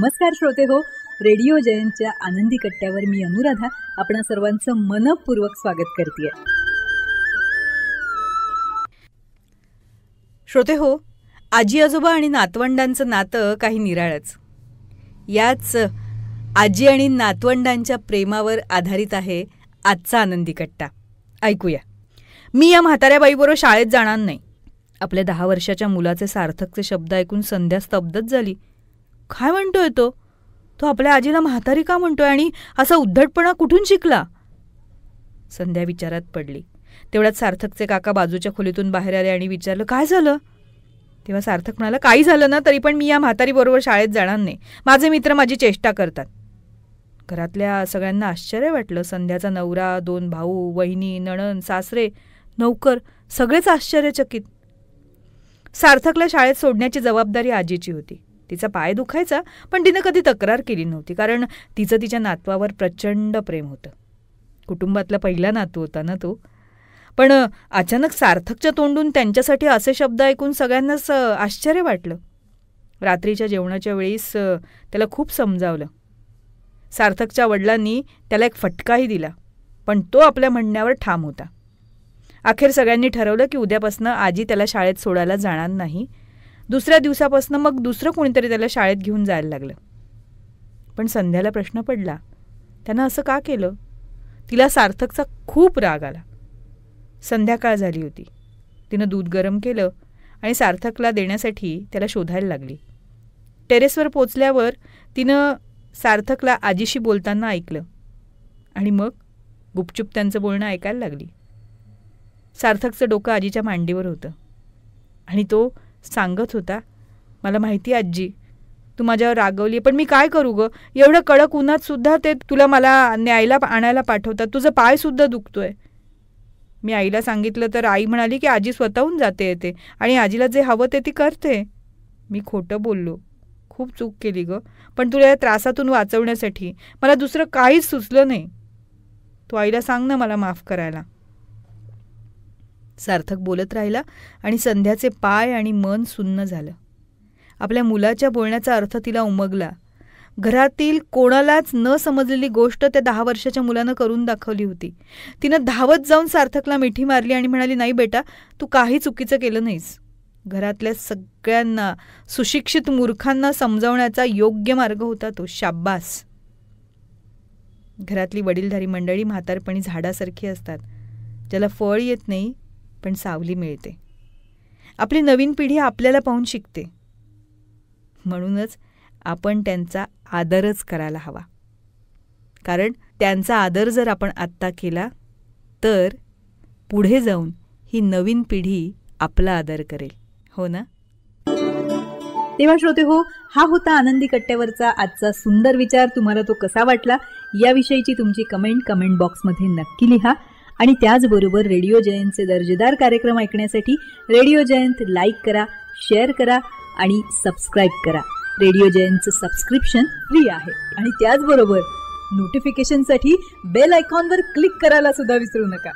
नमस्कार श्रोते हो, रेडिओ जयंतच्या आनंदी कट्ट्यावर मी अनुराधा आपणा सर्वांचं मनपूर्वक स्वागत करते. श्रोते हो, आजी आजोबा आणि नातवंडांचं नातं काही निराळच. याच आजी आणि नातवंडांच्या प्रेमावर आधारित आहे आजचा आनंदी कट्टा. ऐकूया. मी या म्हाताऱ्या बाईबरोबर शाळेत जाणार नाही. आपल्या 10 वर्षाच्या मुलाचे सार्थकचे शब्द ऐकून संध्या स्तब्धच झाली. काय म्हणतोय तो? तो आपल्या आजीला म्हातारी का म्हणतोय आणि असा उद्धटपणा कुठून शिकला? संध्या विचारात पडली. तेवढ्यात सार्थकचे काका बाजूच्या खोलीतून बाहेर आले आणि विचारलं, काय झालं? तेव्हा सार्थक म्हणाला, काही झालं ना तरी पण मी या म्हातारी बरोबर शाळेत जाणार नाही. माझे मित्र माझी चेष्टा करतात. घरातल्या सगळ्यांना आश्चर्य वाटलं. संध्याचा नवरा, 2 भाऊ, वहिनी, नणंद, सासरे, नौकर सगळेच आश्चर्यचकित. सार्थकला शाळेत सोडण्याची जबाबदारी आजीची होती. तिचा पाय दुखायचा, पण तिनं कधी तक्रार केली नव्हती, कारण तिचं तिच्या नातवावर प्रचंड प्रेम होतं. कुटुंबातला पहिला नातू होता ना तो. पण अचानक सार्थकच्या तोंडून त्यांच्यासाठी असे शब्द ऐकून सगळ्यांनाच आश्चर्य वाटलं. रात्रीच्या जेवणाच्या वेळीस त्याला खूप समजावलं. सार्थकच्या वडिलांनी त्याला एक फटकाही दिला, पण तो आपल्या म्हणण्यावर ठाम होता. अखेर सगळ्यांनी ठरवलं की उद्यापासून आजी त्याला शाळेत सोडायला जाणार नाही. दुसऱ्या दिवसापासून मग दुसरं कोणीतरी त्याला शाळेत घेऊन जायला लागलं. पण संध्याला प्रश्न पडला, त्यानं असं का केलं? तिला सार्थकचा खूप राग आला. संध्याकाळ झाली होती. तिनं दूध गरम केलं आणि सार्थकला देण्यासाठी त्याला शोधायला लागली. टेरेसवर पोचल्यावर तिनं सार्थकला आजीशी बोलताना ऐकलं आणि मग गुपचूप त्यांचं बोलणं ऐकायला लागली. सार्थकचं डोकं आजीच्या मांडीवर होतं आणि तो सांगत होता, मला माहिती आजी, तू माझ्यावर रागवली, पण मी काय करू ग? एवढं कडक उन्हात सुद्धा ते तुला मला न्यायला आणायला पाठवतात. तुझं पाय सुद्धा दुखतोय. मी आईला सांगितलं तर आई म्हणाली की आजी स्वतःहून जाते येते आणि आजीला जे हवं ते ती करते. मी खोटं बोललो, खूप चूक केली ग, पण तुला या त्रासातून वाचवण्यासाठी मला दुसरं काहीच सुचलं नाही. तू आईला सांग ना मला माफ करायला. सार्थक बोलत राहिला आणि संध्याचे पाय आणि मन सुन्न झालं. आपल्या मुलाच्या बोलण्याचा अर्थ तिला उमगला. घरातील कोणालाच न समजलेली गोष्ट त्या 10 वर्षाच्या मुलानं करून दाखवली होती. तिनं धावत जाऊन सार्थकला मिठी मारली आणि म्हणाली, नाही बेटा, तू काही चुकीचं केलं नाहीस. घरातल्या सगळ्यांना, सुशिक्षित मूर्खांना समजावण्याचा योग्य मार्ग होता तो. शाब्बास. घरातली वडीलधारी मंडळी म्हातारपणी झाडासारखी असतात, ज्याला फळ येत नाही पण सावली मिळते. आपली नवीन पिढी आपल्याला पाहून शिकते. म्हणूनच आपण त्यांचा आदरच करायला हवा, कारण त्यांचा आदर जर आपण आत्ता केला तर पुढे जाऊन ही नवीन पिढी आपला आदर करेल. हो ना? तेव्हा श्रोते हो, हा होता आनंदी कट्ट्यावरचा आजचा सुंदर विचार. तुम्हाला तो कसा वाटला याविषयीची तुमची कमेंट बॉक्समध्ये नक्की लिहा. आणि त्याचबरोबर रेडिओ जयंतचे दर्जेदार कार्यक्रम ऐकण्यासाठी रेडिओ जयंत लाईक करा, शेअर करा आणि सबस्क्राईब करा. रेडिओ जयंतचं सबस्क्रिप्शन फ्री आहे. आणि त्याचबरोबर नोटिफिकेशनसाठी बेल आयकॉनवर क्लिक करायला सुद्धा विसरू नका.